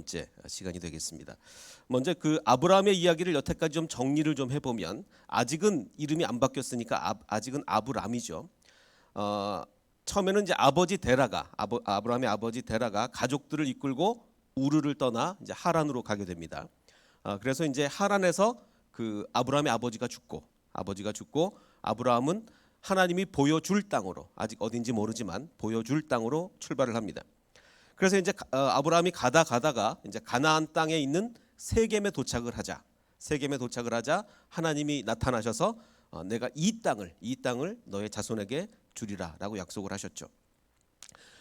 번째 시간이 되겠습니다. 먼저 그 아브라함의 이야기를 여태까지 좀 정리를 좀 해보면, 아직은 이름이 안 바뀌었으니까 아직은 아브람이죠. 처음에는 이제 아버지 데라가 아브라함의 아버지 데라가 가족들을 이끌고 우르를 떠나 이제 하란으로 가게 됩니다. 그래서 이제 하란에서 그 아브라함의 아버지가 죽고 아브라함은 하나님이 보여줄 땅으로, 아직 어딘지 모르지만 보여줄 땅으로 출발을 합니다. 그래서 이제 아브라함이 가다가 이제 가나안 땅에 있는 세겜에 도착을 하자 하나님이 나타나셔서 내가 이 땅을 너의 자손에게 주리라라고 약속을 하셨죠.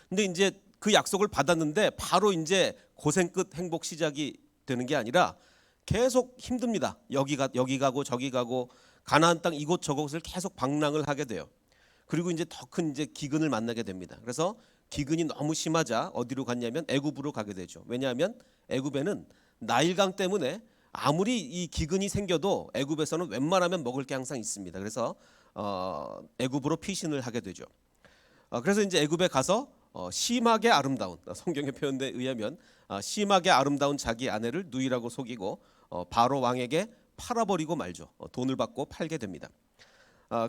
근데 이제 그 약속을 받았는데 바로 이제 고생 끝 행복 시작이 되는 게 아니라 계속 힘듭니다. 여기 가고 저기 가고 가나안 땅 이곳저곳을 계속 방랑을 하게 돼요. 그리고 이제 더 큰 이제 기근을 만나게 됩니다. 그래서 기근이 너무 심하자 어디로 갔냐면 애굽으로 가게 되죠. 왜냐하면 애굽에는 나일강 때문에 아무리 이 기근이 생겨도 애굽에서는 웬만하면 먹을 게 항상 있습니다. 그래서 애굽으로 피신을 하게 되죠. 그래서 이제 애굽에 가서 심하게 아름다운, 성경의 표현에 의하면 심하게 아름다운 자기 아내를 누이라고 속이고 바로 왕에게 팔아버리고 말죠. 돈을 받고 팔게 됩니다.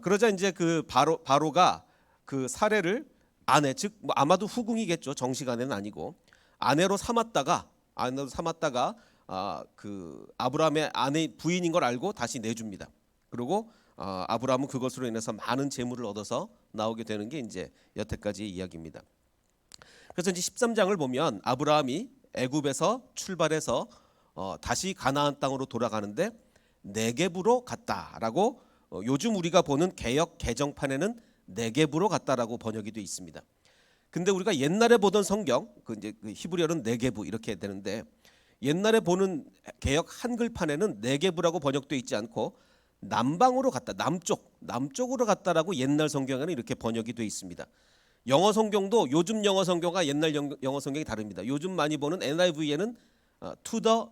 그러자 이제 그 바로가 그 사례를 아내, 즉 아마도 후궁이겠죠. 정식 아내는 아니고 아내로 삼았다가 그 아브라함의 아내 부인인 걸 알고 다시 내줍니다. 그리고 아브라함은 그것으로 인해서 많은 재물을 얻어서 나오게 되는 게 이제 여태까지의 이야기입니다. 그래서 이제 13장을 보면 아브라함이 애굽에서 출발해서 다시 가나안 땅으로 돌아가는데 네겝으로 갔다라고, 요즘 우리가 보는 개역 개정판에는 네겝으로 갔다라고 번역이 되어 있습니다. 근데 우리가 옛날에 보던 성경, 그 이제 그 히브리어는 네겝 이렇게 되는데, 옛날에 보는 개역 한글판에는 네겝이라고 번역되어 있지 않고 남방으로 갔다, 남쪽으로 갔다라고 옛날 성경에는 이렇게 번역이 되어 있습니다. 영어 성경도 요즘 영어 성경과 옛날 영어 성경이 다릅니다. 요즘 많이 보는 NIV에는 to the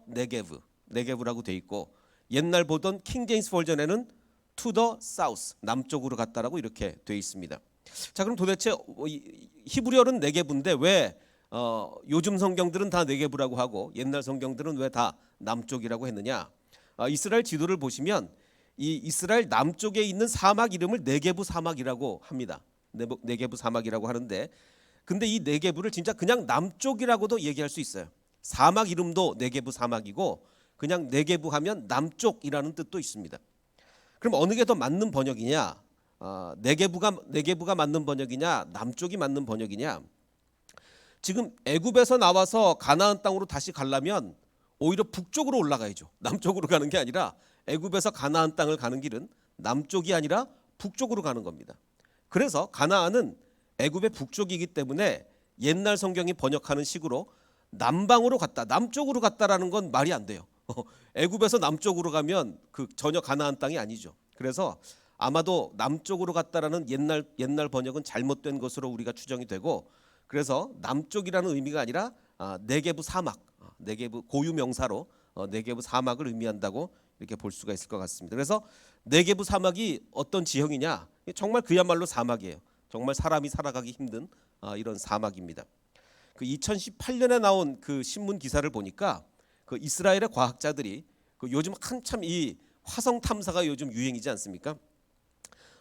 네겝이라고 되어 있고, 옛날 보던 킹 제임스 버전에는 to the south, 남쪽으로 갔다라고 이렇게 되어 있습니다. 자, 그럼 도대체 히브리어는 네겝인데 왜 요즘 성경들은 다 네겝이라고 하고 옛날 성경들은 왜 다 남쪽이라고 했느냐? 이스라엘 지도를 보시면 이 이스라엘 남쪽에 있는 사막 이름을 네겝 사막이라고 합니다. 네겝 사막이라고 하는데, 근데 이 네겝을 진짜 그냥 남쪽이라고도 얘기할 수 있어요. 사막 이름도 네겝 사막이고 그냥 네겝 하면 남쪽이라는 뜻도 있습니다. 그럼 어느 게 더 맞는 번역이냐? 네겝가 맞는 번역이냐? 남쪽이 맞는 번역이냐? 지금 애굽에서 나와서 가나안 땅으로 다시 가려면 오히려 북쪽으로 올라가야죠. 남쪽으로 가는 게 아니라 애굽에서 가나안 땅을 가는 길은 남쪽이 아니라 북쪽으로 가는 겁니다. 그래서 가나안은 애굽의 북쪽이기 때문에 옛날 성경이 번역하는 식으로 남방으로 갔다, 남쪽으로 갔다라는 건 말이 안 돼요. 애굽에서 남쪽으로 가면 그 전혀 가나안 땅이 아니죠. 그래서 아마도 남쪽으로 갔다라는 옛날 번역은 잘못된 것으로 우리가 추정이 되고, 그래서 남쪽이라는 의미가 아니라 네겝 사막, 네겝 고유 명사로 네겝 사막을 의미한다고 이렇게 볼 수가 있을 것 같습니다. 그래서 네겝 사막이 어떤 지형이냐? 정말 그야말로 사막이에요. 정말 사람이 살아가기 힘든 이런 사막입니다. 그 2018년에 나온 그 신문 기사를 보니까 그 이스라엘의 과학자들이 그 요즘 한참 이 화성 탐사가 요즘 유행이지 않습니까?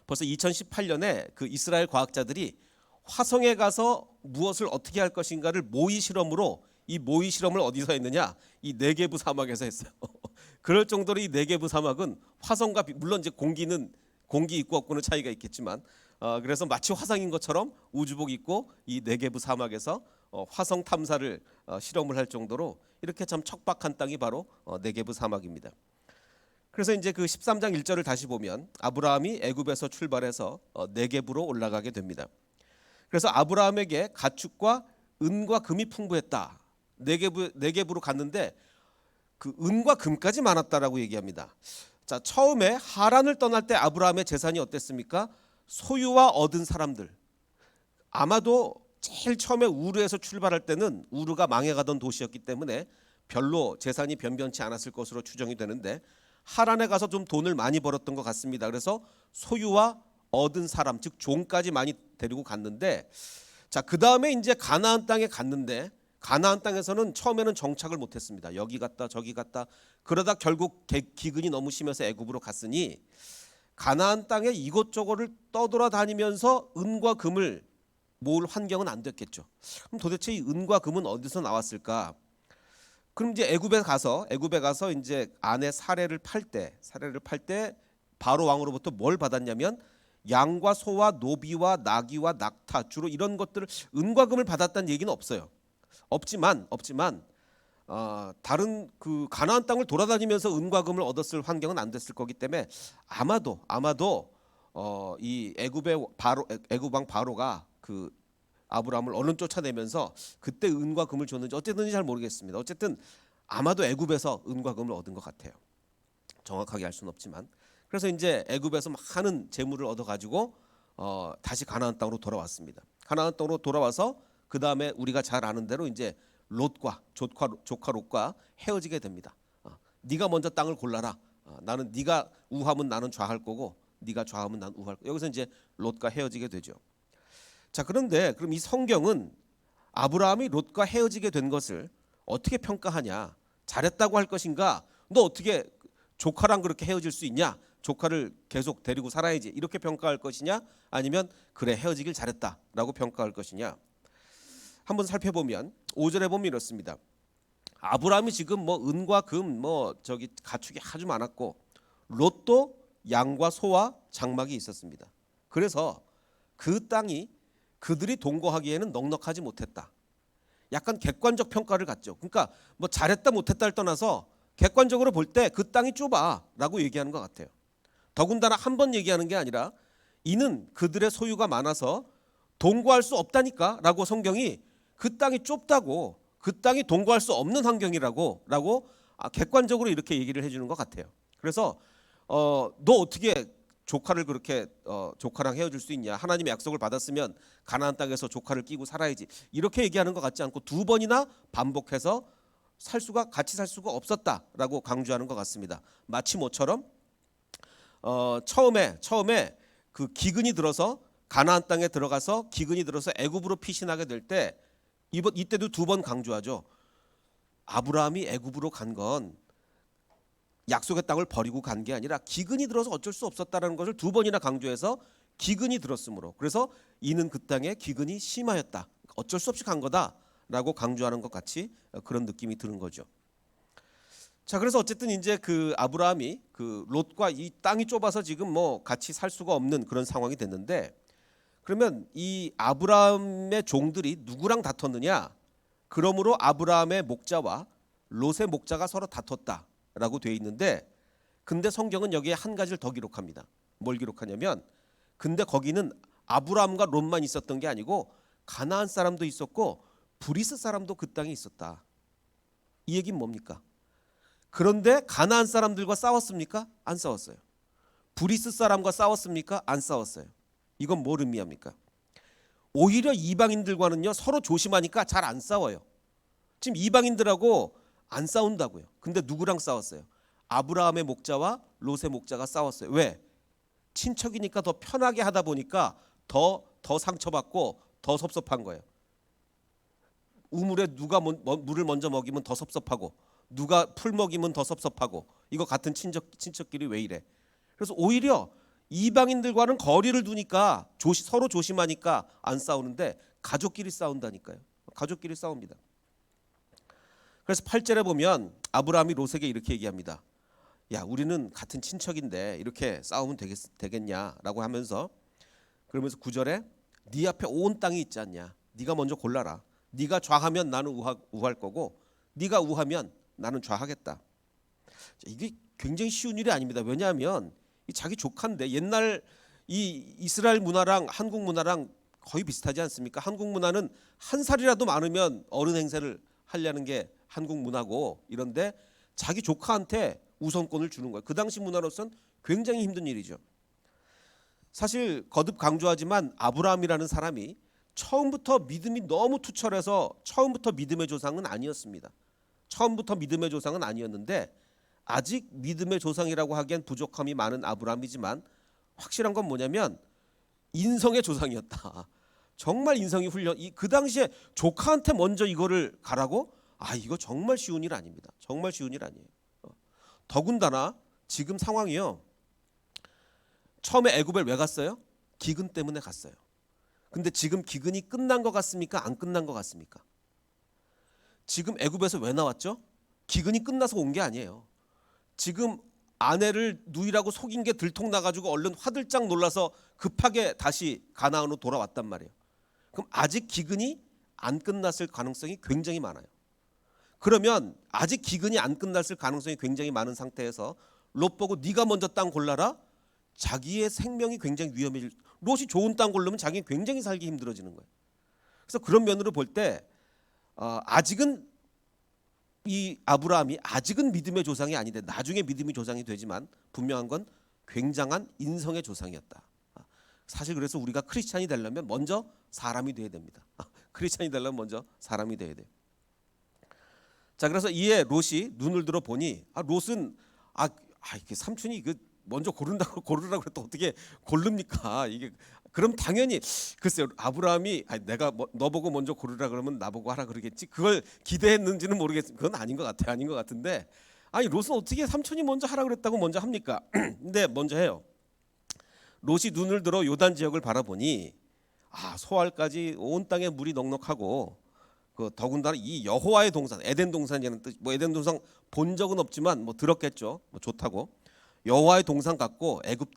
벌써 2018년에 그 이스라엘 과학자들이 화성에 가서 무엇을 어떻게 할 것인가를 모의 실험으로, 이 모의 실험을 어디서 했느냐? 이 네겝 사막에서 했어요. 그럴 정도로 이 네겝 사막은 화성과 물론 이제 공기 있고 없고는 차이가 있겠지만, 그래서 마치 화성인 것처럼 우주복 입고 이 네겝 사막에서 화성 탐사를 실험을 할 정도로 이렇게 참 척박한 땅이 바로 네겝 사막입니다. 그래서 이제 그 13장 1절을 다시 보면 아브라함이 애굽에서 출발해서 네겝으로 올라가게 됩니다. 그래서 아브라함에게 가축과 은과 금이 풍부했다. 네겝으로 갔는데 그 은과 금까지 많았다라고 얘기합니다. 자, 처음에 하란을 떠날 때 아브라함의 재산이 어땠습니까? 소유와 얻은 사람들. 아마도 제일 처음에 우르에서 출발할 때는 우르가 망해가던 도시였기 때문에 별로 재산이 변변치 않았을 것으로 추정이 되는데, 하란에 가서 좀 돈을 많이 벌었던 것 같습니다. 그래서 소유와 얻은 사람, 즉 종까지 많이 데리고 갔는데, 자, 그 다음에 이제 가나안 땅에 갔는데 가나안 땅에서는 처음에는 정착을 못했습니다. 여기 갔다 저기 갔다 그러다 결국 기근이 너무 심해서 애굽으로 갔으니 가나안 땅에 이곳저곳을 떠돌아다니면서 은과 금을 모을 환경은 안 됐겠죠. 그럼 도대체 이 은과 금은 어디서 나왔을까? 그럼 이제 애굽에 가서 이제 아내 사례를 팔 때 바로 왕으로부터 뭘 받았냐면 양과 소와 노비와 나귀와 낙타 주로 이런 것들을 은과 금을 받았다는 얘기는 없어요. 없지만 다른 그 가나안 땅을 돌아다니면서 은과 금을 얻었을 환경은 안 됐을 거기 때문에 아마도 이 애굽 왕 바로가 그 아브라함을 얼른 쫓아내면서 그때 은과 금을 줬는지 어쨌든지 잘 모르겠습니다. 어쨌든 아마도 애굽에서 은과 금을 얻은 것 같아요. 정확하게 알 수는 없지만 그래서 이제 애굽에서 많은 재물을 얻어가지고 다시 가나안 땅으로 돌아왔습니다. 가나안 땅으로 돌아와서 그 다음에 우리가 잘 아는 대로 이제 롯과 조카 롯과 헤어지게 됩니다. 네가 먼저 땅을 골라라. 나는 네가 우하면 나는 좌할 거고 네가 좌하면 난 우할 거고. 여기서 이제 롯과 헤어지게 되죠. 자, 그런데 그럼 이 성경은 아브라함이 롯과 헤어지게 된 것을 어떻게 평가하냐? 잘했다고 할 것인가? 너 어떻게 조카랑 그렇게 헤어질 수 있냐? 조카를 계속 데리고 살아야지. 이렇게 평가할 것이냐? 아니면 그래 헤어지길 잘했다라고 평가할 것이냐? 한번 살펴보면 5절에 보면 이렇습니다. 아브라함이 지금 뭐 은과 금 가축이 아주 많았고 롯도 양과 소와 장막이 있었습니다. 그래서 그 땅이 그들이 동거하기에는 넉넉하지 못했다. 약간 객관적 평가를 갖죠. 그러니까 뭐 잘했다 못했다를 떠나서 객관적으로 볼 때 그 땅이 좁아라고 얘기하는 것 같아요. 더군다나 한 번 얘기하는 게 아니라 이는 그들의 소유가 많아서 동거할 수 없다니까라고 성경이 그 땅이 좁다고 그 땅이 동거할 수 없는 환경이라고 객관적으로 이렇게 얘기를 해주는 것 같아요. 그래서 너 어떻게 조카를 그렇게 조카랑 헤어질 수 있냐? 하나님의 약속을 받았으면 가나안 땅에서 조카를 끼고 살아야지. 이렇게 얘기하는 것 같지 않고 두 번이나 반복해서 같이 살 수가 없었다라고 강조하는 것 같습니다. 마치 모처럼 처음에 그 기근이 들어서 가나안 땅에 들어가서 기근이 들어서 애굽으로 피신하게 될 때 이때도 두 번 강조하죠. 아브라함이 애굽으로 간 건 약속의 땅을 버리고 간 게 아니라 기근이 들어서 어쩔 수 없었다라는 것을 두 번이나 강조해서 기근이 들었으므로 그래서 이는 그 땅에 기근이 심하였다. 어쩔 수 없이 간 거다라고 강조하는 것 같이 그런 느낌이 드는 거죠. 자, 그래서 어쨌든 이제 그 아브라함이 그 롯과 이 땅이 좁아서 지금 뭐 같이 살 수가 없는 그런 상황이 됐는데 그러면 이 아브라함의 종들이 누구랑 다퉜느냐? 그러므로 아브라함의 목자와 롯의 목자가 서로 다퉜다라고 되어 있는데 근데 성경은 여기에 한 가지를 더 기록합니다. 뭘 기록하냐면 근데 거기는 아브라함과 롯만 있었던 게 아니고 가나안 사람도 있었고 브리스 사람도 그 땅에 있었다. 이 얘기는 뭡니까? 그런데 가나안 사람들과 싸웠습니까? 안 싸웠어요. 브리스 사람과 싸웠습니까? 안 싸웠어요. 이건 뭘 의미합니까? 오히려 이방인들과는요 서로 조심하니까 잘 안 싸워요. 지금 이방인들하고 안 싸운다고요. 근데 누구랑 싸웠어요? 아브라함의 목자와 롯의 목자가 싸웠어요. 왜? 친척이니까 더 편하게 하다 보니까 더 상처받고 더 섭섭한 거예요. 우물에 누가 물을 먼저 먹이면 더 섭섭하고 누가 풀 먹이면 더 섭섭하고 이거 같은 친척끼리 왜 이래? 그래서 오히려 이방인들과는 거리를 두니까 서로 조심하니까 안 싸우는데 가족끼리 싸운다니까요. 가족끼리 싸웁니다. 그래서 8절에 보면 아브라함이 롯에게 이렇게 얘기합니다. 야, 우리는 같은 친척인데 이렇게 싸우면 되겠냐라고 하면서 그러면서 9절에 네 앞에 온 땅이 있지 않냐. 네가 먼저 골라라. 네가 좌하면 나는 우할 거고 네가 우하면 나는 좌하겠다. 이게 굉장히 쉬운 일이 아닙니다. 왜냐하면 자기 조카인데 옛날 이 이스라엘 문화랑 한국 문화랑 거의 비슷하지 않습니까? 한국 문화는 한 살이라도 많으면 어른 행세를 하려는 게 한국 문화고 이런데 자기 조카한테 우선권을 주는 거예요. 그 당시 문화로서는 굉장히 힘든 일이죠. 사실 거듭 강조하지만 아브라함이라는 사람이 처음부터 믿음이 너무 투철해서 처음부터 믿음의 조상은 아니었습니다. 처음부터 믿음의 조상은 아니었는데 아직 믿음의 조상이라고 하기엔 부족함이 많은 아브라함이지만 확실한 건 뭐냐면 인성의 조상이었다. 정말 인성이 그 당시에 조카한테 먼저 이거를 가라고? 이거 정말 쉬운 일 아닙니다. 정말 쉬운 일 아니에요. 더군다나 지금 상황이요. 처음에 애굽에 왜 갔어요? 기근 때문에 갔어요. 근데 지금 기근이 끝난 것 같습니까? 안 끝난 것 같습니까? 지금 애굽에서 왜 나왔죠? 기근이 끝나서 온 게 아니에요. 지금 아내를 누이라고 속인 게 들통나가지고 얼른 화들짝 놀라서 급하게 다시 가나안으로 돌아왔단 말이에요. 그럼 아직 기근이 안 끝났을 가능성이 굉장히 많아요. 그러면 아직 기근이 안 끝났을 가능성이 굉장히 많은 상태에서 롯 보고 네가 먼저 땅 골라라. 자기의 생명이 굉장히 위험해질. 롯이 좋은 땅 고르면 자기는 굉장히 살기 힘들어지는 거예요. 그래서 그런 면으로 볼 때 아직은 이 아브라함이 아직은 믿음의 조상이 아닌데 나중에 믿음의 조상이 되지만 분명한 건 굉장한 인성의 조상이었다. 사실 그래서 우리가 크리스찬이 되려면 먼저 사람이 돼야 됩니다. 크리스찬이 되려면 먼저 사람이 돼야 돼요. 자, 그래서 이에 롯이 눈을 들어 보니 롯은 이게 삼촌이 먼저 고르라고 그랬다 어떻게 고릅니까? 이게 그럼 당연히 글쎄요 아브라함이 내가 너 보고 먼저 고르라 그러면 나보고 하라 그러겠지. 그걸 기대했는지는 모르겠어요. 그건 아닌 것 같아요. 아닌 것 같은데 롯은 어떻게 삼촌이 먼저 하라 그랬다고 먼저 합니까? 근데 먼저 해요. 롯이 눈을 들어 요단 지역을 바라보니 소알까지 온 땅에 물이 넉넉하고 더군다나 이 여호와의 동산 에덴 동산이라는 뜻. 에덴 동산 본 적은 없지만 들었겠죠. 좋다고. 여호와의 동산 같고 애굽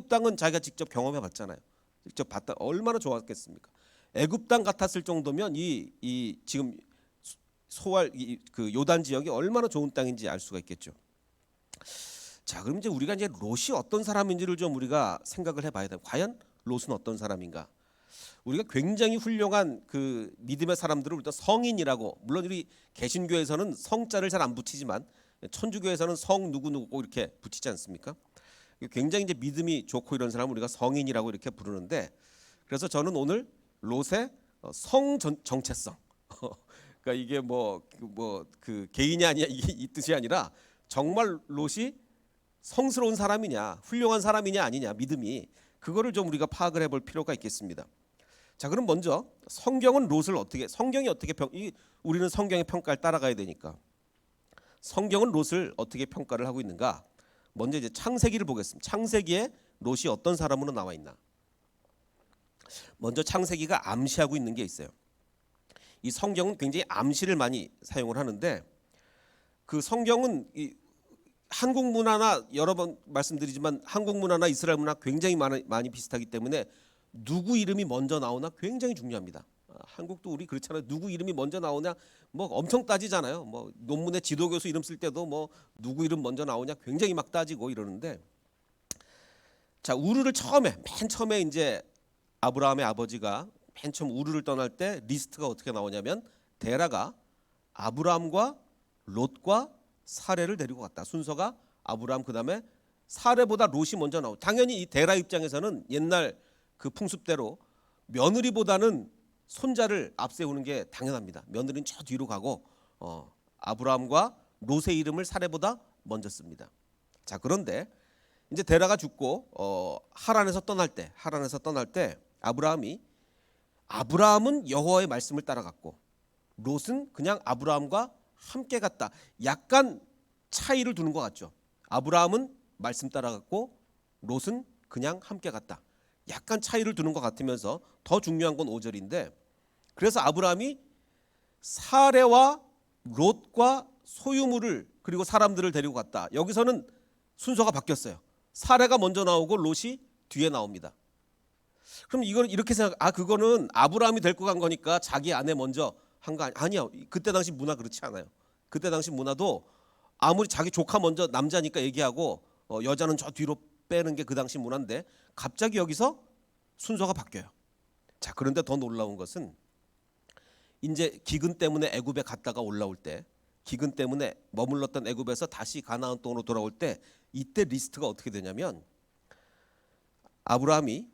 땅은 자기가 직접 경험해 봤잖아요. 직접 봤다 얼마나 좋았겠습니까? 애굽 땅 같았을 정도면 이 지금 소알 그 요단 지역이 얼마나 좋은 땅인지 알 수가 있겠죠. 자, 그럼 이제 우리가 이제 롯이 어떤 사람인지를 좀 우리가 생각을 해봐야 돼요. 과연 롯은 어떤 사람인가? 우리가 굉장히 훌륭한 그 믿음의 사람들을 우리가 성인이라고, 물론 우리 개신교에서는 성자를 잘 안 붙이지만 천주교에서는 성 누구누구 꼭 이렇게 붙이지 않습니까? 굉장히 이제 믿음이 좋고 이런 사람을 우리가 성인이라고 이렇게 부르는데, 그래서 저는 오늘 롯의 성 정체성, 그러니까 이게 그 개인이 아니야 이 뜻이 아니라 정말 롯이 성스러운 사람이냐, 훌륭한 사람이냐 아니냐, 믿음이 그거를 좀 우리가 파악을 해볼 필요가 있겠습니다. 자, 그럼 먼저 성경은 롯을 성경이 어떻게 우리는 성경의 평가를 따라가야 되니까 성경은 롯을 어떻게 평가를 하고 있는가? 먼저 이제 창세기를 보겠습니다. 창세기에 롯이 어떤 사람으로 나와 있나? 먼저 창세기가 암시하고 있는 게 있어요. 이 성경은 굉장히 암시를 많이 사용을 하는데, 그 성경은 한국 문화나 여러 번 말씀드리지만 한국 문화나 이스라엘 문화 굉장히 많이 비슷하기 때문에 누구 이름이 먼저 나오나 굉장히 중요합니다. 한국도 우리 그렇잖아요. 누구 이름이 먼저 나오냐 엄청 따지잖아요. 논문에 지도교수 이름 쓸 때도 누구 이름 먼저 나오냐 굉장히 막 따지고 이러는데, 자, 맨 처음에 이제 아브라함의 아버지가 맨 처음 우르를 떠날 때 리스트가 어떻게 나오냐면 데라가 아브라함과 롯과 사레를 데리고 갔다. 순서가 아브라함 그다음에 사레보다 롯이 먼저 나오고, 당연히 이 데라 입장에서는 옛날 그 풍습대로 며느리보다는 손자를 앞세우는 게 당연합니다. 며느리는 저 뒤로 가고 아브라함과 롯의 이름을 사레보다 먼저 씁니다. 자, 그런데 이제 데라가 죽고 하란에서 떠날 때 아브라함은 여호와의 말씀을 따라갔고 롯은 그냥 아브라함과 함께 갔다. 약간 차이를 두는 것 같죠. 아브라함은 말씀 따라갔고 롯은 그냥 함께 갔다. 약간 차이를 두는 것 같으면서 더 중요한 건 5절인데, 그래서 아브라함이 사레와 롯과 소유물을 그리고 사람들을 데리고 갔다. 여기서는 순서가 바뀌었어요. 사레가 먼저 나오고 롯이 뒤에 나옵니다. 그럼 이걸 이렇게 그거는 아브라함이 데리고 간 거니까 자기 아내 먼저 한 거 아니야. 그때 당시 문화 그렇지 않아요. 그때 당시 문화도 아무리 자기 조카 먼저 남자니까 얘기하고 여자는 저 뒤로 빼는 게 그 당시 문화인데 갑자기 여기서 순서가 바뀌어요. 자, 그런데 더 놀라운 것은 이제 기근 때문에 애굽에 갔다가 올라올 때, 기근 때문에 머물렀던 애굽에서 다시 가나안 땅으로 돌아올 때 이때 리스트가 어떻게 되냐면 아브라함이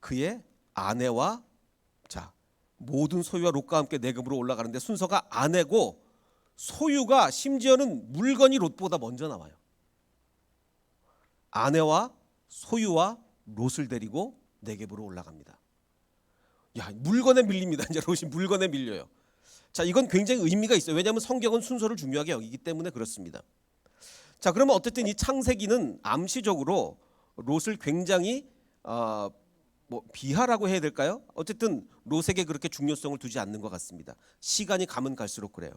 그의 아내와 모든 소유와 롯과 함께 내급으로 올라가는데 순서가 아내고 소유가 심지어는 물건이 롯보다 먼저 나와요. 아내와 소유와 롯을 데리고 네겝으로 올라갑니다. 야, 물건에 밀립니다. 이제 롯이 물건에 밀려요. 자, 이건 굉장히 의미가 있어요. 왜냐하면 성경은 순서를 중요하게 여기기 때문에 그렇습니다. 자, 그러면 어쨌든 이 창세기는 암시적으로 롯을 굉장히 뭐 비하라고 해야 될까요? 어쨌든 롯에게 그렇게 중요성을 두지 않는 것 같습니다. 시간이 가면 갈수록 그래요.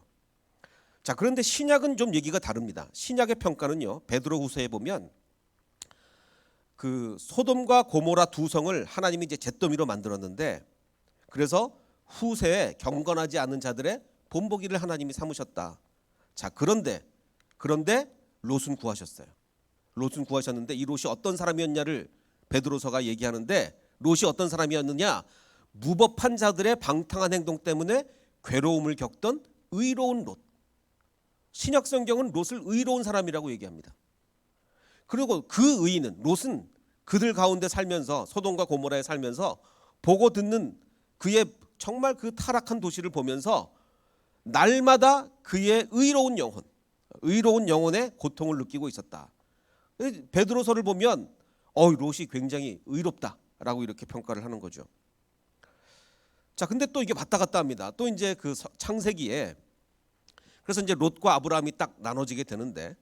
자, 그런데 신약은 좀 얘기가 다릅니다. 신약의 평가는요, 베드로후서에 보면 그 소돔과 고모라 두 성을 하나님이 이제 잿더미로 만들었는데, 그래서 후세에 경건하지 않은 자들의 본보기를 하나님이 삼으셨다. 자, 그런데 롯은 구하셨어요. 롯은 구하셨는데 이 롯이 어떤 사람이었냐를 베드로서가 얘기하는데, 롯이 어떤 사람이었느냐? 무법한 자들의 방탕한 행동 때문에 괴로움을 겪던 의로운 롯. 신약 성경은 롯을 의로운 사람이라고 얘기합니다. 그리고 그 의인은, 롯은 그들 가운데 살면서, 소돔과 고모라에 살면서 보고 듣는 그의 정말 그 타락한 도시를 보면서 날마다 그의 의로운 영혼의 고통을 느끼고 있었다. 베드로서를 보면 롯이 굉장히 의롭다라고 이렇게 평가를 하는 거죠. 자, 근데 또 이게 왔다 갔다 합니다. 또 이제 그 창세기에, 그래서 이제 롯과 아브라함이 딱 나눠지게 되는데,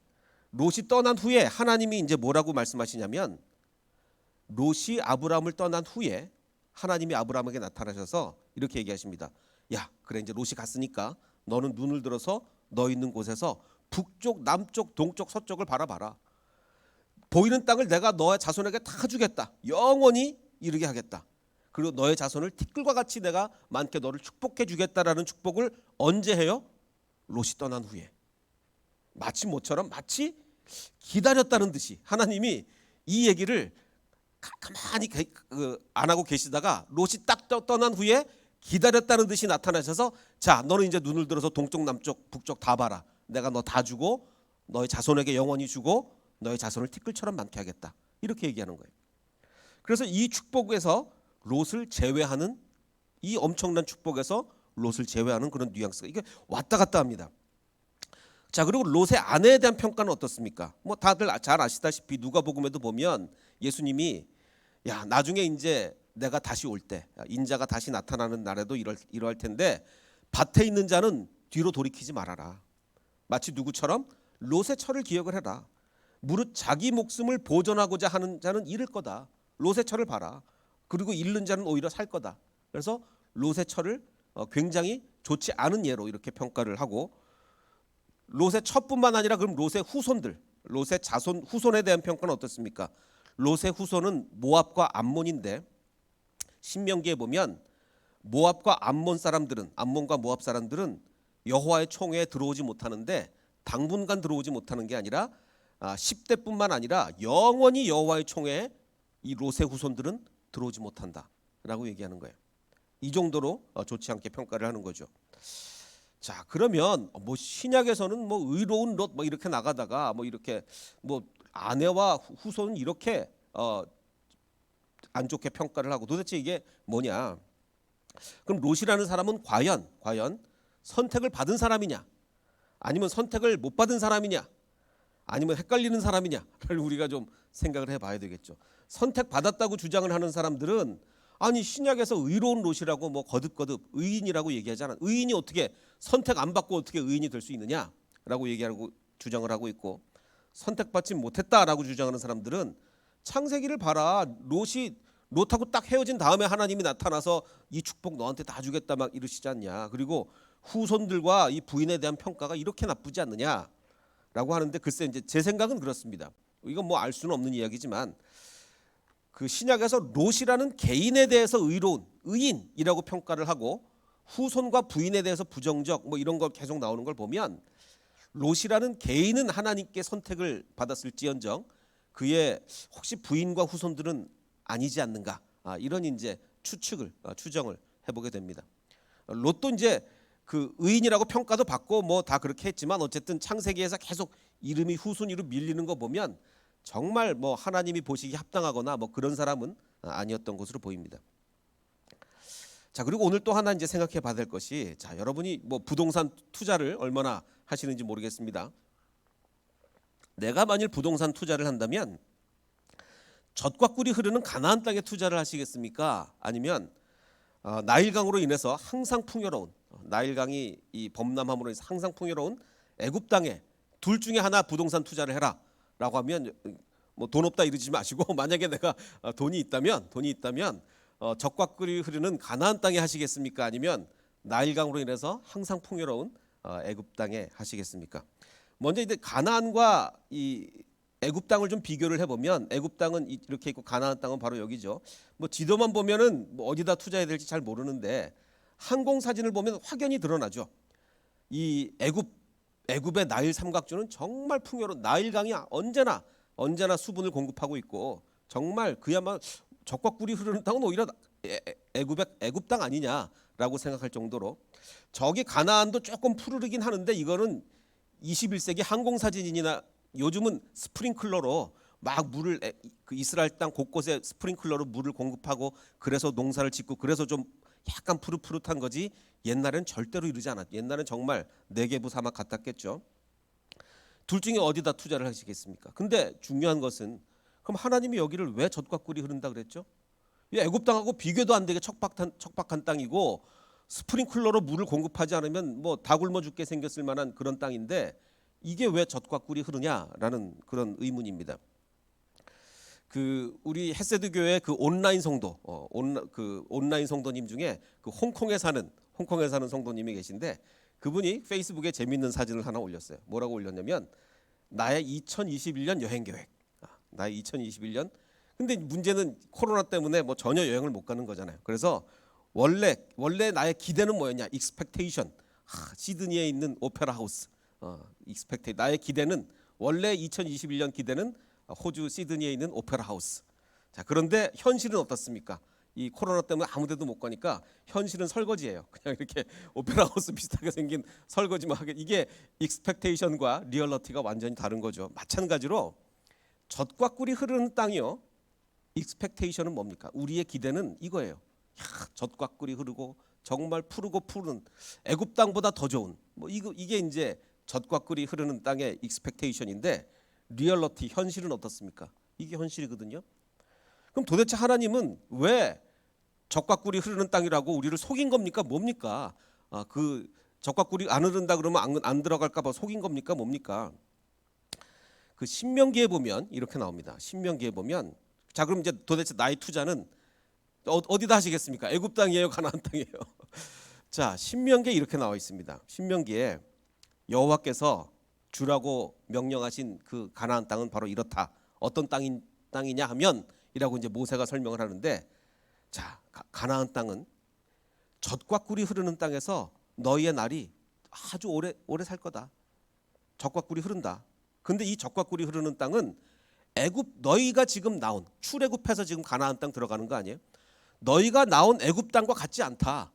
롯이 떠난 후에 하나님이 이제 뭐라고 말씀하시냐면, 롯이 아브라함을 떠난 후에 하나님이 아브라함에게 나타나셔서 이렇게 얘기하십니다. 야, 그래, 이제 롯이 갔으니까 너는 눈을 들어서 너 있는 곳에서 북쪽, 남쪽, 동쪽, 서쪽을 바라봐라. 보이는 땅을 내가 너의 자손에게 다 주겠다. 영원히 이르게 하겠다. 그리고 너의 자손을 티끌과 같이 내가 많게 너를 축복해 주겠다라는 축복을 언제 해요? 롯이 떠난 후에. 마치 뭐처럼, 마치 기다렸다는 듯이 하나님이 이 얘기를 가만히 안 하고 계시다가 롯이 딱 떠난 후에 기다렸다는 듯이 나타나셔서, 자, 너는 이제 눈을 들어서 동쪽, 남쪽, 북쪽 다 봐라. 내가 너 다 주고 너의 자손에게 영원히 주고 너의 자손을 티끌처럼 많게 하겠다. 이렇게 얘기하는 거예요. 그래서 이 축복에서 롯을 제외하는, 이 엄청난 축복에서 롯을 제외하는 그런 뉘앙스가 이게 왔다 갔다 합니다. 자, 그리고 롯의 아내에 대한 평가는 어떻습니까? 뭐 다들 잘 아시다시피 누가복음에도 보면 예수님이, 야, 나중에 이제 내가 다시 올 때, 인자가 다시 나타나는 날에도 이러할 텐데 밭에 있는 자는 뒤로 돌이키지 말아라. 마치 누구처럼? 롯의 철을 기억을 해라. 무릇 자기 목숨을 보존하고자 하는 자는 잃을 거다. 롯의 철을 봐라. 그리고 잃는 자는 오히려 살 거다. 그래서 롯의 철을 굉장히 좋지 않은 예로 이렇게 평가를 하고, 롯의 첩뿐만 아니라 그럼 롯의 후손들, 롯의 자손 후손에 대한 평가는 어떻습니까? 롯의 후손은 모압과 암몬인데, 신명기에 보면 모압과 암몬 사람들은, 암몬과 모압 사람들은 여호와의 총회에 들어오지 못하는데, 당분간 들어오지 못하는 게 아니라 10대뿐만 아니라 영원히 여호와의 총회에 이 롯의 후손들은 들어오지 못한다라고 얘기하는 거예요. 이 정도로 좋지 않게 평가를 하는 거죠. 자, 그러면 뭐 신약에서는 뭐 의로운 롯 뭐 이렇게 나가다가 뭐 이렇게 뭐 아내와 후손은 이렇게 안 좋게 평가를 하고, 도대체 이게 뭐냐? 그럼 롯이라는 사람은 과연 선택을 받은 사람이냐, 아니면 선택을 못 받은 사람이냐, 아니면 헷갈리는 사람이냐를 우리가 좀 생각을 해봐야 되겠죠. 선택받았다고 주장을 하는 사람들은, 아니 신약에서 의로운 롯이라고 뭐 거듭 의인이라고 얘기하잖아. 의인이 어떻게 선택 안 받고 어떻게 의인이 될 수 있느냐라고 얘기하고 주장을 하고 있고, 선택받지 못했다라고 주장하는 사람들은 창세기를 봐라. 롯하고 딱 헤어진 다음에 하나님이 나타나서 이 축복 너한테 다 주겠다 막 이러시지 않냐. 그리고 후손들과 이 부인에 대한 평가가 이렇게 나쁘지 않느냐라고 하는데, 글쎄 이제 제 생각은 그렇습니다. 이건 뭐 알 수는 없는 이야기지만, 그 신약에서 롯이라는 개인에 대해서 의로운 의인이라고 평가를 하고 후손과 부인에 대해서 부정적 뭐 이런 거 계속 나오는 걸 보면, 롯이라는 개인은 하나님께 선택을 받았을지언정 그의 혹시 부인과 후손들은 아니지 않는가, 이런 이제 추정을 해보게 됩니다. 롯도 이제 그 의인이라고 평가도 받고 뭐 다 그렇게 했지만, 어쨌든 창세기에서 계속 이름이 후순위로 밀리는 거 보면 정말 뭐 하나님이 보시기 합당하거나 뭐 그런 사람은 아니었던 것으로 보입니다. 자, 그리고 오늘 또 하나 이제 생각해 봐야 될 것이, 자, 여러분이 뭐 부동산 투자를 얼마나 하시는지 모르겠습니다. 내가 만일 부동산 투자를 한다면 젖과 꿀이 흐르는 가나안 땅에 투자를 하시겠습니까? 아니면 나일강으로 인해서 항상 풍요로운 나일강이 이 범람함으로 인해서 항상 풍요로운 애굽 땅에 둘 중에 하나 부동산 투자를 해라라고 하면 뭐 돈 없다 이러지 마시고 만약에 내가 돈이 있다면 적과 꿀이 흐르는 가나안 땅에 하시겠습니까? 아니면 나일강으로 인해서 항상 풍요로운 애굽 땅에 하시겠습니까? 먼저 이제 가나안과 이 애굽 땅을 좀 비교를 해보면 애굽 땅은 이렇게 있고 가나안 땅은 바로 여기죠. 뭐 지도만 보면은 뭐 어디다 투자해야 될지 잘 모르는데 항공 사진을 보면 확연히 드러나죠. 이 애굽의 나일 삼각주는 정말 풍요로운 나일강이 언제나 수분을 공급하고 있고 정말 그야말로 적과 꿀이 흐르는 땅은 오히려 애굽 땅 아니냐라고 생각할 정도로 저기 가나안도 조금 푸르르긴 하는데 이거는 21세기 항공 사진이나 요즘은 스프링클러로 막 물을 그 이스라엘 땅 곳곳에 스프링클러로 물을 공급하고 그래서 농사를 짓고 그래서 좀 약간 푸릇푸릇한 거지 옛날엔 절대로 이러지 않았죠. 옛날엔 정말 네게부 사막 같았겠죠. 둘 중에 어디다 투자를 하시겠습니까? 근데 중요한 것은 그럼 하나님이 여기를 왜 젖과 꿀이 흐른다 그랬죠? 이 애굽 땅하고 비교도 안 되게 척박한 땅이고 스프링클러로 물을 공급하지 않으면 뭐 다 굶어 죽게 생겼을 만한 그런 땅인데 이게 왜 젖과 꿀이 흐르냐라는 그런 의문입니다. 그 우리 헤세드 교회 그 온라인 성도 온라인 성도님 중에 그 홍콩에 사는 성도님이 계신데 그분이 페이스북에 재밌는 사진을 하나 올렸어요. 뭐라고 올렸냐면 나의 2021년 여행 계획. 나의 2021년. 근데 문제는 코로나 때문에 뭐 전혀 여행을 못 가는 거잖아요. 그래서 원래 나의 기대는 뭐였냐? 익스펙테이션. 시드니에 있는 오페라 하우스. 나의 기대는 원래 2021년 기대는 호주 시드니에 있는 오페라 하우스. 자, 그런데 현실은 어떻습니까? 이 코로나 때문에 아무데도 못 가니까 현실은 설거지예요. 그냥 이렇게 오페라 하우스 비슷하게 생긴 설거지만 하게 이게 익스펙테이션과 리얼리티가 완전히 다른 거죠. 마찬가지로 젖과 꿀이 흐르는 땅이요. 익스펙테이션은 뭡니까? 우리의 기대는 이거예요. 젖과 꿀이 흐르고 정말 푸르고 푸른 애굽 땅보다 더 좋은 뭐 이게 이제 젖과 꿀이 흐르는 땅의 익스펙테이션인데 리얼리티 현실은 어떻습니까? 이게 현실이거든요. 그럼 도대체 하나님은 왜 젖과 꿀이 흐르는 땅이라고 우리를 속인 겁니까? 뭡니까? 그 젖과 꿀이 안 흐른다 그러면 안 들어갈까 봐 속인 겁니까? 뭡니까? 그 신명기에 보면 이렇게 나옵니다. 신명기에 보면 자 그럼 이제 도대체 나의 투자는 어디다 하시겠습니까? 애굽 땅이에요, 가나안 땅이에요? 자, 신명기에 이렇게 나와 있습니다. 신명기에 여호와께서 주라고 명령하신 그 가나안 땅은 바로 이렇다. 어떤 땅이냐 하면 이라고 이제 모세가 설명을 하는데 자, 가나안 땅은 젖과 꿀이 흐르는 땅에서 너희의 날이 아주 오래 살 거다. 젖과 꿀이 흐른다. 근데 이 젖과 꿀이 흐르는 땅은 애굽 너희가 지금 나온 출애굽해서 지금 가나안 땅 들어가는 거 아니에요? 너희가 나온 애굽 땅과 같지 않다.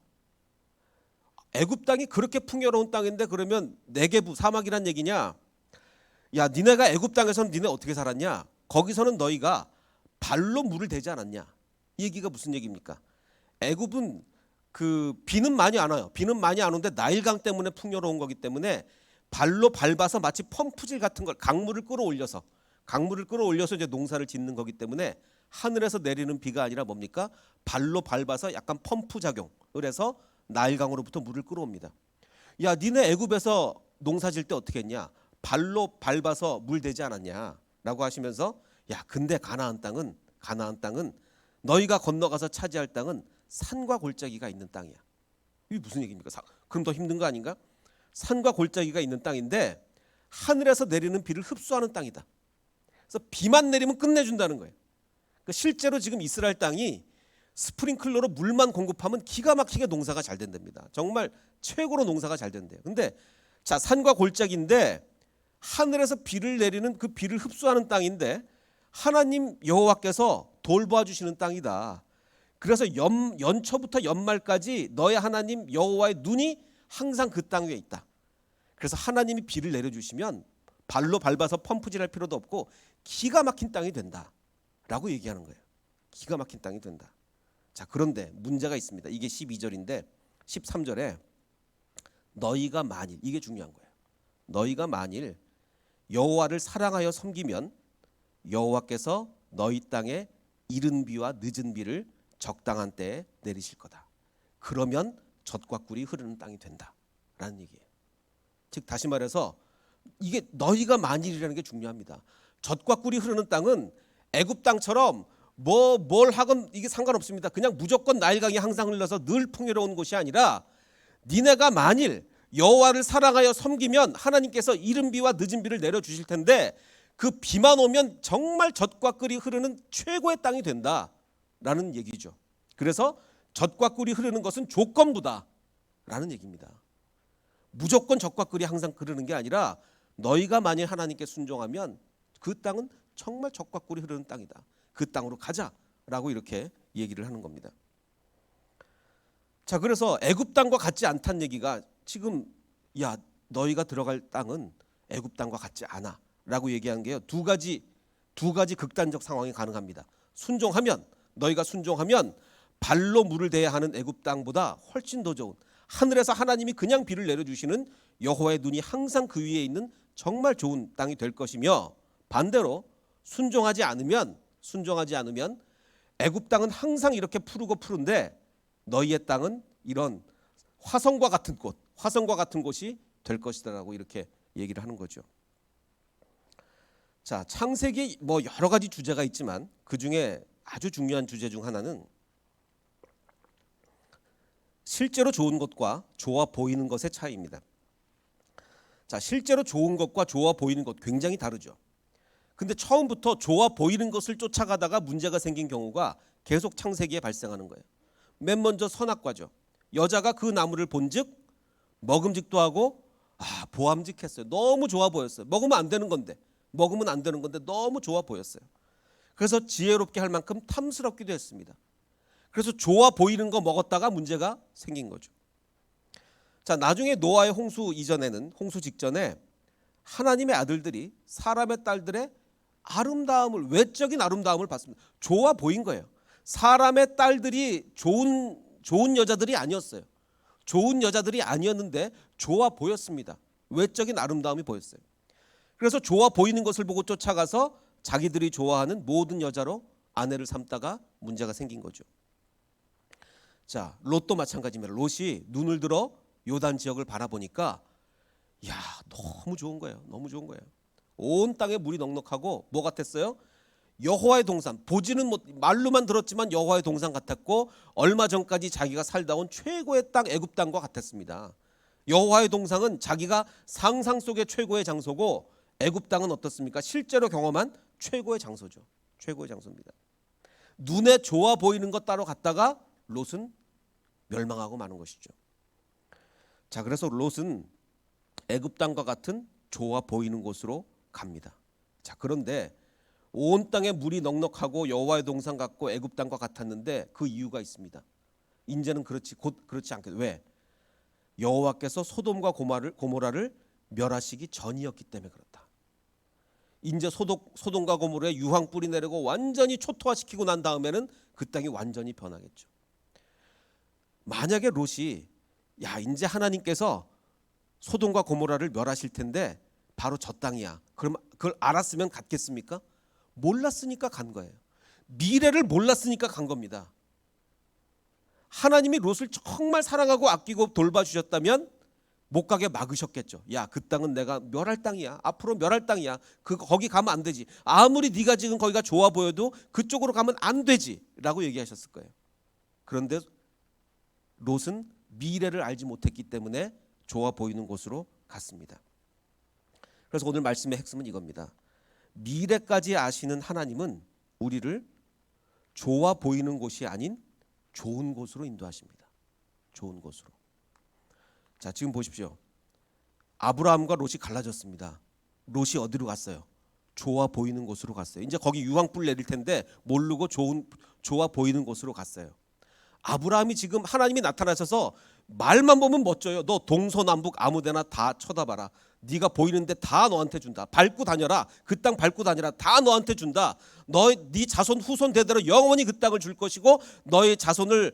애굽 땅이 그렇게 풍요로운 땅인데 그러면 네게부 사막이란 얘기냐? 야, 니네가 애굽 땅에서는 니네 어떻게 살았냐? 거기서는 너희가 발로 물을 대지 않았냐? 이 얘기가 무슨 얘기입니까? 애굽은 그 비는 많이 안 와요. 비는 많이 안 오는데 나일강 때문에 풍요로운 거기 때문에 발로 밟아서 마치 펌프질 같은 걸 강물을 끌어올려서 이제 농사를 짓는 거기 때문에 하늘에서 내리는 비가 아니라 뭡니까? 발로 밟아서 약간 펌프 작용을 해서 나일강으로부터 물을 끌어옵니다. 야, 니네 애굽에서 농사 질 때 어떻게 했냐? 발로 밟아서 물 대지 않았냐라고 하시면서 야, 근데 가나안 땅은 너희가 건너가서 차지할 땅은 산과 골짜기가 있는 땅이야. 이게 무슨 얘기입니까? 그럼 더 힘든 거 아닌가? 산과 골짜기가 있는 땅인데 하늘에서 내리는 비를 흡수하는 땅이다. 그래서 비만 내리면 끝내준다는 거예요. 그러니까 실제로 지금 이스라엘 땅이 스프링클러로 물만 공급하면 기가 막히게 농사가 잘 된답니다. 정말 최고로 농사가 잘 된대요. 근데 자, 산과 골짜기인데 하늘에서 비를 내리는 그 비를 흡수하는 땅인데 하나님 여호와께서 돌보아 주시는 땅이다. 그래서 연초부터 연말까지 너의 하나님 여호와의 눈이 항상 그 땅 위에 있다. 그래서 하나님이 비를 내려주시면 발로 밟아서 펌프질할 필요도 없고 기가 막힌 땅이 된다라고 얘기하는 거예요. 기가 막힌 땅이 된다. 자, 그런데 문제가 있습니다. 이게 12절인데 13절에 너희가 만일, 이게 중요한 거예요. 너희가 만일 여호와를 사랑하여 섬기면 여호와께서 너희 땅에 이른 비와 늦은 비를 적당한 때에 내리실 거다. 그러면 젖과 꿀이 흐르는 땅이 된다라는 얘기예요. 즉 다시 말해서 이게 너희가 만일이라는 게 중요합니다. 젖과 꿀이 흐르는 땅은 애굽 땅처럼 뭘 하건 이게 상관없습니다. 그냥 무조건 나일강이 항상 흘러서 늘 풍요로운 곳이 아니라 니네가 만일 여호와를 사랑하여 섬기면 하나님께서 이른 비와 늦은 비를 내려주실 텐데 그 비만 오면 정말 젖과 꿀이 흐르는 최고의 땅이 된다라는 얘기죠. 그래서 젖과 꿀이 흐르는 것은 조건부다라는 얘기입니다. 무조건 젖과 꿀이 항상 흐르는 게 아니라 너희가 만일 하나님께 순종하면 그 땅은 정말 젖과 꿀이 흐르는 땅이다. 그 땅으로 가자라고 이렇게 얘기를 하는 겁니다. 자, 그래서 애굽 땅과 같지 않다는 얘기가 지금 야 너희가 들어갈 땅은 애굽 땅과 같지 않아라고 얘기한 게요. 두 가지 극단적 상황이 가능합니다. 너희가 순종하면 발로 물을 대야 하는 애굽 땅보다 훨씬 더 좋은 하늘에서 하나님이 그냥 비를 내려주시는 여호와의 눈이 항상 그 위에 있는 정말 좋은 땅이 될 것이며 반대로 순종하지 않으면 애굽 땅은 항상 이렇게 푸르고 푸른데 너희의 땅은 이런 화성과 같은 곳이 될 것이다라고 이렇게 얘기를 하는 거죠. 자, 창세기 여러 가지 주제가 있지만 그 중에 아주 중요한 주제 중 하나는 실제로 좋은 것과 좋아 보이는 것의 차이입니다. 자, 실제로 좋은 것과 좋아 보이는 것 굉장히 다르죠. 근데 처음부터 좋아 보이는 것을 쫓아가다가 문제가 생긴 경우가 계속 창세기에 발생하는 거예요. 맨 먼저 선악과죠. 여자가 그 나무를 본즉 먹음직도 하고 보암직했어요. 너무 좋아 보였어요. 먹으면 안 되는 건데 너무 좋아 보였어요. 그래서 지혜롭게 할 만큼 탐스럽기도 했습니다. 그래서 좋아 보이는 거 먹었다가 문제가 생긴 거죠. 자, 나중에 노아의 홍수 직전에 하나님의 아들들이 사람의 딸들의 외적인 아름다움을 봤습니다. 좋아 보인 거예요. 사람의 딸들이 좋은 여자들이 아니었어요. 좋은 여자들이 아니었는데 좋아 보였습니다. 외적인 아름다움이 보였어요. 그래서 좋아 보이는 것을 보고 쫓아가서 자기들이 좋아하는 모든 여자로 아내를 삼다가 문제가 생긴 거죠. 자, 롯도 마찬가지입니다. 롯이 눈을 들어 요단 지역을 바라보니까 너무 좋은 거예요. 온 땅에 물이 넉넉하고 뭐 같았어요? 여호와의 동산. 보지는 말로만 들었지만 여호와의 동산 같았고 얼마 전까지 자기가 살다 온 최고의 땅 애굽 땅과 같았습니다. 여호와의 동산은 자기가 상상 속의 최고의 장소고 애굽 땅은 어떻습니까? 실제로 경험한 최고의 장소죠. 최고의 장소입니다. 눈에 좋아 보이는 것 따로 갔다가 롯은 멸망하고 마는 것이죠. 자, 그래서 롯은 애굽 땅과 같은 좋아 보이는 곳으로 갑니다. 자, 그런데 온 땅에 물이 넉넉하고 여호와의 동산 같고 애굽 땅과 같았는데 그 이유가 있습니다. 이제는 그렇지 않게. 왜? 여호와께서 소돔과 고모라를 멸하시기 전이었기 때문에 그렇다. 이제 소돔과 고모라에 유황 뿌리 내리고 완전히 초토화시키고 난 다음에는 그 땅이 완전히 변하겠죠. 만약에 롯이 이제 하나님께서 소돔과 고모라를 멸하실 텐데 바로 저 땅이야. 그럼 그걸 알았으면 갔겠습니까? 몰랐으니까 간 거예요. 미래를 몰랐으니까 간 겁니다. 하나님이 롯을 정말 사랑하고 아끼고 돌봐주셨다면 못 가게 막으셨겠죠. 그 땅은 내가 멸할 땅이야. 앞으로 멸할 땅이야. 거기 가면 안 되지. 아무리 네가 지금 거기가 좋아 보여도 그쪽으로 가면 안 되지 라고 얘기하셨을 거예요. 그런데 롯은 미래를 알지 못했기 때문에 좋아 보이는 곳으로 갔습니다. 그래서 오늘 말씀의 핵심은 이겁니다. 미래까지 아시는 하나님은 우리를 좋아 보이는 곳이 아닌 좋은 곳으로 인도하십니다. 좋은 곳으로. 자, 지금 보십시오. 아브라함과 롯이 갈라졌습니다. 롯이 어디로 갔어요? 좋아 보이는 곳으로 갔어요. 이제 거기 유황불 내릴 텐데 모르고 좋아 보이는 곳으로 갔어요. 아브라함이 지금 하나님이 나타나셔서 말만 보면 멋져요. 너 동서남북 아무데나 다 쳐다봐라. 네가 보이는데 다 너한테 준다. 밟고 다녀라. 그 땅 밟고 다니라. 다 너한테 준다. 네 자손 후손 대대로 영원히 그 땅을 줄 것이고 너의 자손을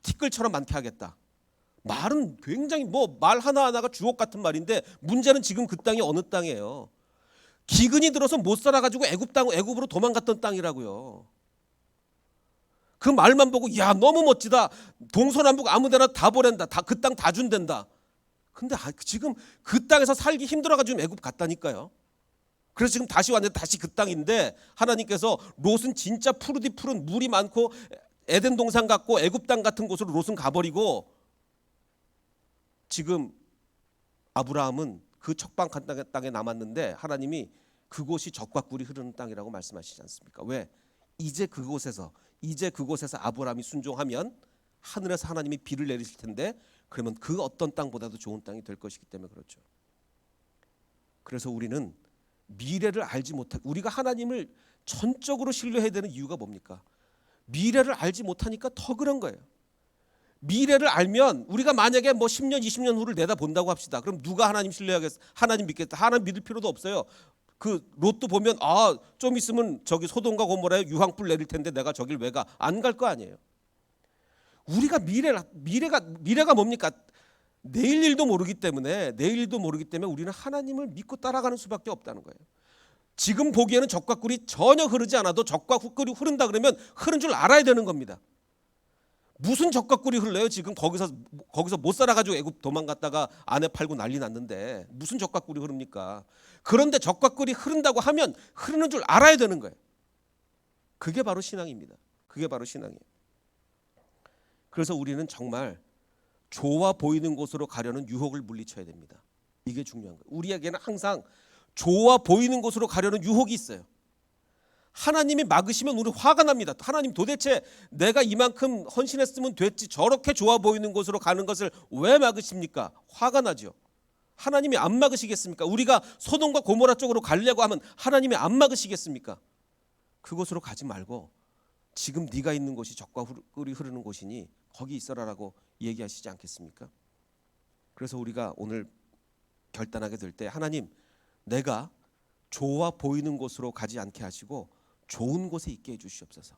티끌처럼 많게 하겠다. 말은 굉장히 말 하나하나가 주옥 같은 말인데 문제는 지금 그 땅이 어느 땅이에요? 기근이 들어서 못 살아가지고 애굽으로 도망갔던 땅이라고요. 그 말만 보고 야 너무 멋지다. 동서남북 아무데나 다 보낸다. 다 그 땅 다 준댄다. 근데 지금 그 땅에서 살기 힘들어가지고 애굽 갔다니까요. 그래서 지금 다시 왔는데 다시 그 땅인데 하나님께서 롯은 진짜 푸르디 푸른 물이 많고 에덴 동산 같고 애굽 땅 같은 곳으로 롯은 가버리고 지금 아브라함은 그 척박한 땅에 남았는데 하나님이 그곳이 젖과 꿀이 흐르는 땅이라고 말씀하시지 않습니까? 왜? 이제 그곳에서 아브라함이 순종하면 하늘에서 하나님이 비를 내리실 텐데 그러면 그 어떤 땅보다도 좋은 땅이 될 것이기 때문에 그렇죠. 그래서 우리는 미래를 알지 못하고 우리가 하나님을 전적으로 신뢰해야 되는 이유가 뭡니까? 미래를 알지 못하니까 더 그런 거예요. 미래를 알면 우리가 만약에 뭐 10년 20년 후를 내다본다고 합시다. 그럼 누가 하나님 신뢰하겠어? 하나님 믿겠다. 하나님 믿을 필요도 없어요. 그 롯도 보면 좀 있으면 저기 소돔과 고모라에 유황불 내릴 텐데 내가 저길 왜 가? 안 갈 거 아니에요. 우리가 미래가 뭡니까? 내일 일도 모르기 때문에 우리는 하나님을 믿고 따라가는 수밖에 없다는 거예요. 지금 보기에는 젖과 꿀이 전혀 흐르지 않아도 젖과 꿀이 흐른다 그러면 흐른 줄 알아야 되는 겁니다. 무슨 젖과 꿀이 흘러요? 지금 거기서 못 살아가지고 애굽 도망갔다가 아내 팔고 난리 났는데 무슨 젖과 꿀이 흐릅니까? 그런데 젖과 꿀이 흐른다고 하면 흐르는 줄 알아야 되는 거예요. 그게 바로 신앙입니다. 그게 바로 신앙이에요. 그래서 우리는 정말 좋아 보이는 곳으로 가려는 유혹을 물리쳐야 됩니다. 이게 중요한 거예요. 우리에게는 항상 좋아 보이는 곳으로 가려는 유혹이 있어요. 하나님이 막으시면 우리 화가 납니다. 하나님 도대체 내가 이만큼 헌신했으면 됐지 저렇게 좋아 보이는 곳으로 가는 것을 왜 막으십니까? 화가 나죠. 하나님이 안 막으시겠습니까? 우리가 소돔과 고모라 쪽으로 가려고 하면 하나님이 안 막으시겠습니까? 그곳으로 가지 말고 지금 네가 있는 곳이 젖과 꿀이 흐르는 곳이니 거기 있어라라고 얘기하시지 않겠습니까? 그래서 우리가 오늘 결단하게 될 때 하나님 내가 좋아 보이는 곳으로 가지 않게 하시고 좋은 곳에 있게 해주시옵소서.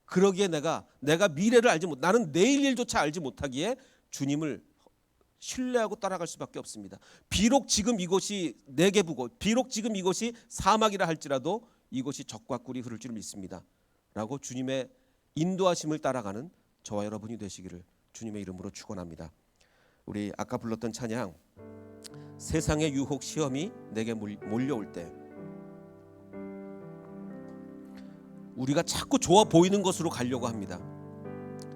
그러기에 내가 미래를 알지 못, 나는 내일 일조차 알지 못하기에 주님을 신뢰하고 따라갈 수밖에 없습니다. 비록 지금 이곳이 네게부고 비록 지금 이곳이 사막이라 할지라도 이곳이 젖과 꿀이 흐를 줄 믿습니다. 라고 주님의 인도하심을 따라가는 저와 여러분이 되시기를 주님의 이름으로 축원합니다. 우리 아까 불렀던 찬양 세상의 유혹 시험이 내게 몰려올 때 우리가 자꾸 좋아 보이는 것으로 가려고 합니다.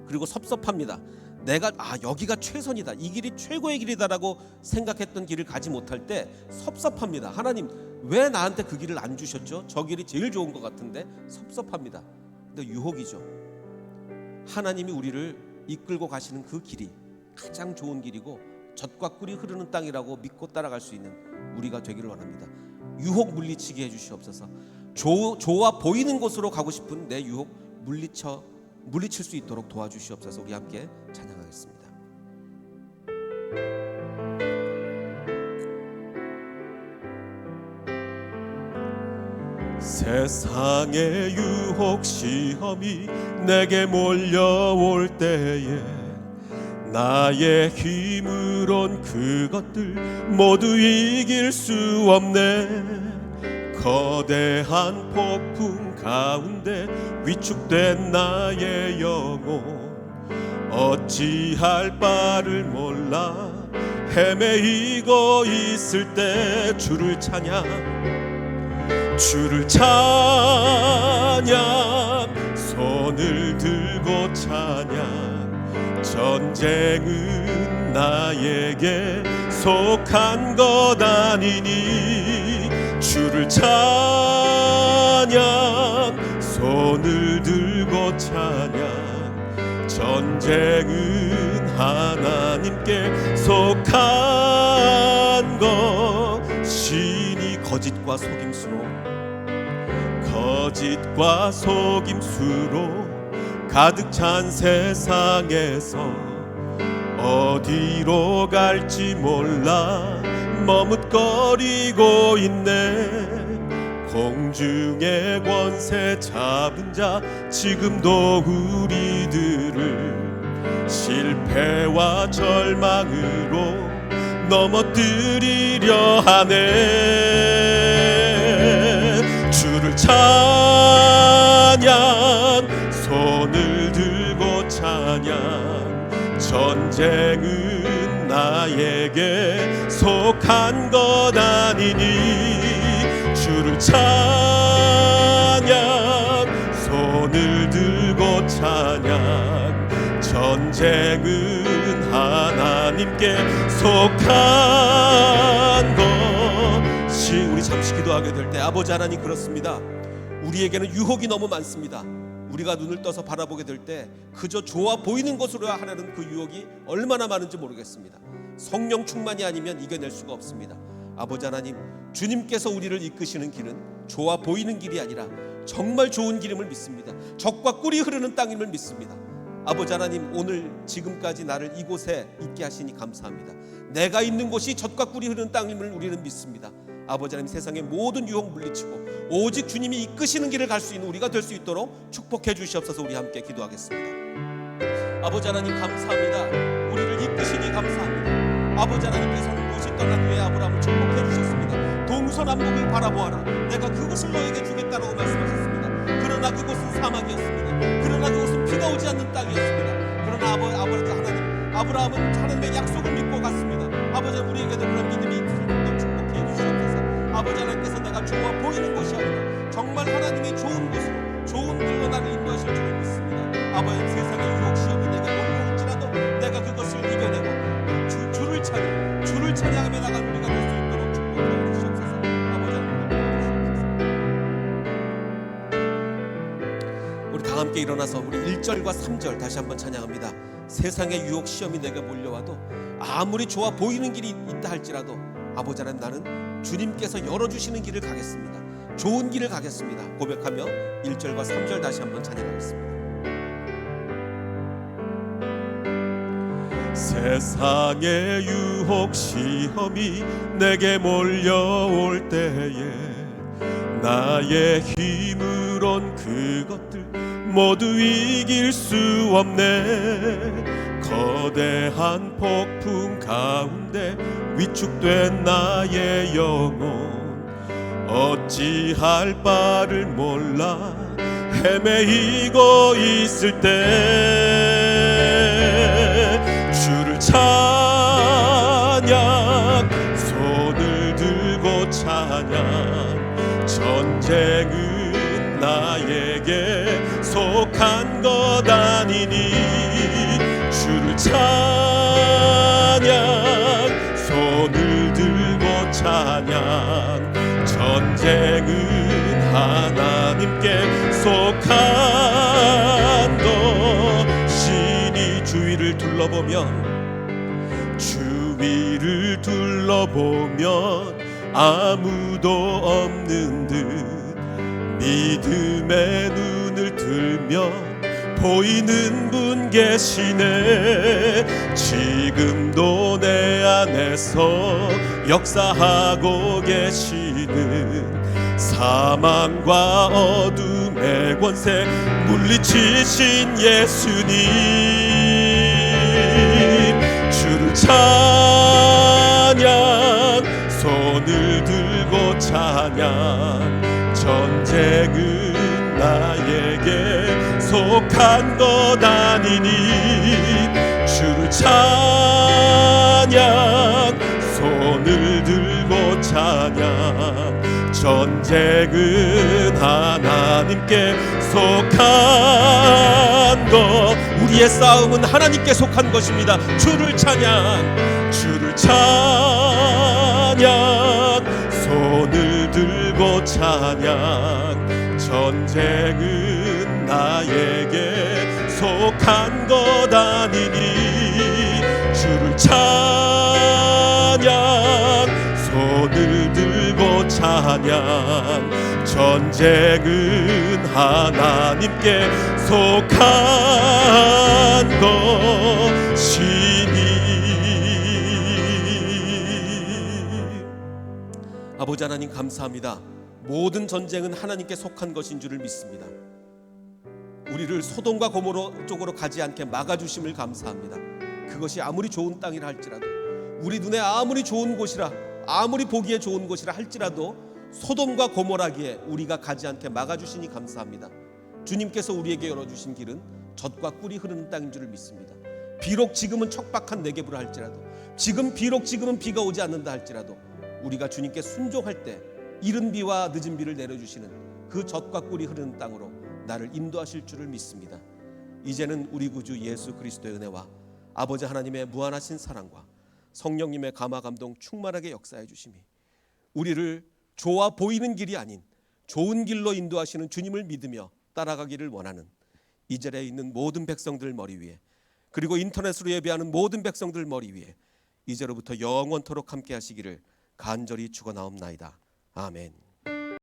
그리고 섭섭합니다. 내가 여기가 최선이다, 이 길이 최고의 길이다라고 생각했던 길을 가지 못할 때 섭섭합니다. 하나님 왜 나한테 그 길을 안 주셨죠? 저 길이 제일 좋은 것 같은데 섭섭합니다. 근데 유혹이죠. 하나님이 우리를 이끌고 가시는 그 길이 가장 좋은 길이고 젖과 꿀이 흐르는 땅이라고 믿고 따라갈 수 있는 우리가 되기를 원합니다. 유혹 물리치게 해주시옵소서. 좋아 보이는 곳으로 가고 싶은 내 유혹 물리칠 수 있도록 도와주시옵소서. 우리 함께 찬양하겠습니다. 세상의 유혹 시험이 내게 몰려올 때에 나의 힘으론 그것들 모두 이길 수 없네. 거대한 폭풍 가운데 위축된 나의 영혼 어찌할 바를 몰라 헤매이고 있을 때 주를 찬양 손을 들고 찬양 전쟁은 나에게 속한 것 아니니 주를 찬양 손을 들고 찬양 전쟁은 하나님께 속한 것 신이 거짓과 속임수로 가득 찬 세상에서 어디로 갈지 몰라 머뭇거리고 있네. 공중의 권세 잡은 자 지금도 우리들을 실패와 절망으로 넘어뜨리려 하네. 주를 찬양 손을 속한 것 아니니 주를 찬양 손을 들고 찬양 전쟁은 하나님께 속한 것이 우리 잠시 기도하게 될 때 아버지 하나님 그렇습니다. 우리에게는 유혹이 너무 많습니다. 우리가 눈을 떠서 바라보게 될 때 그저 좋아 보이는 것으로 하려는 그 유혹이 얼마나 많은지 모르겠습니다. 성령 충만이 아니면 이겨낼 수가 없습니다. 아버지 하나님, 주님께서 우리를 이끄시는 길은 좋아 보이는 길이 아니라 정말 좋은 길임을 믿습니다. 젖과 꿀이 흐르는 땅임을 믿습니다. 아버지 하나님, 오늘 지금까지 나를 이곳에 있게 하시니 감사합니다. 내가 있는 곳이 젖과 꿀이 흐르는 땅임을 우리는 믿습니다. 아버지 하나님, 세상의 모든 유혹 물리치고 오직 주님이 이끄시는 길을 갈 수 있는 우리가 될 수 있도록 축복해 주시옵소서. 우리 함께 기도하겠습니다. 아버지 하나님 감사합니다. 우리를 이끄시니 감사합니다. 아버지 하나님께서는 롯이 떠난 후에 아브라함을 축복해 주셨습니다. 동서남북을 바라보아라, 내가 그곳을 너에게 주겠다라고 말씀하셨습니다. 그러나 그곳은 사막이었습니다. 그러나 그곳은 비가 오지 않는 땅이었습니다. 그러나 아버지 하나님, 아브라함은 하나님의 약속을 믿고 갔습니다. 아버지 하나님, 우리에게도 그런 믿음이 있도록 축복해 주시옵소서. 아버지 하나님께서 내가 좋아 보이는 곳이 아니라 정말 하나님의 좋은 곳으로 좋은 길로 나를 인도하실 줄을 믿습니다. 아버지, 세상의 유혹 시험이 내게 몰려올지라도 내가 그것을 이겨내고 주를 찬양하며 나가는 우리가 될 수 있도록 축복해 주시옵소서. 아버지 하나님, 우리 다 함께 일어나서 우리 1절과 3절 다시 한번 찬양합니다. 세상의 유혹 시험이 내게 몰려와도 아무리 좋아 보이는 길이 있다 할지라도 아버지 하나님, 나는 주님께서 열어주시는 길을 가겠습니다. 좋은 길을 가겠습니다. 고백하며 1절과 3절 다시 한번 찬양하겠습니다. 세상의 유혹 시험이 내게 몰려올 때에 나의 힘으론 그것들 모두 이길 수 없네. 거대한 폭풍 가운데 위축된 나의 영혼 어찌할 바를 몰라 헤매이고 있을 때 주를 찬양 손을 들고 찬양 전쟁은 나에게 속한 것 아니니 주를 찬양 손을 들고 찬양 전쟁은 하나님께 속한 것이니 주위를 둘러보면 아무도 없는 듯 믿음의 눈을 들면 보이는 분 계시네. 지금도 내 안에서 역사하고 계시는 사망과 어둠의 권세 물리치신 예수님 주를 찬양 손을 들고 찬양 전쟁은 나에게 속한 것 아니니 주를 찬양 손을 들고 찬양 전쟁은 하나님께 속한 것 우리의 싸움은 하나님께 속한 것입니다. 주를 찬양 손을 들고 찬양 전쟁은 나에게 속한 것 아니니 주를 찬양 손을 들고 찬양 전쟁은 하나님께 속한 것이니. 아버지 하나님 감사합니다. 모든 전쟁은 하나님께 속한 것인 줄을 믿습니다. 우리를 소돔과 고모라 쪽으로 가지 않게 막아주심을 감사합니다. 그것이 아무리 좋은 땅이라 할지라도 우리 눈에 아무리 좋은 곳이라 아무리 보기에 좋은 곳이라 할지라도 소돔과 고모라기에 우리가 가지 않게 막아주시니 감사합니다. 주님께서 우리에게 열어주신 길은 젖과 꿀이 흐르는 땅인 줄을 믿습니다. 비록 지금은 척박한 네게부라 할지라도 지금 비록 지금은 비가 오지 않는다 할지라도 우리가 주님께 순종할 때 이른 비와 늦은 비를 내려주시는 그 젖과 꿀이 흐르는 땅으로 나를 인도하실 줄을 믿습니다. 이제는 우리 구주 예수 그리스도의 은혜와 아버지 하나님의 무한하신 사랑과 성령님의 감화 감동 충만하게 역사해 주심이 우리를 좋아 보이는 길이 아닌 좋은 길로 인도하시는 주님을 믿으며 따라가기를 원하는 이 자리에 있는 모든 백성들 머리 위에, 그리고 인터넷으로 예배하는 모든 백성들 머리 위에 이제로부터 영원토록 함께 하시기를 간절히 축원하옵나이다. 아멘.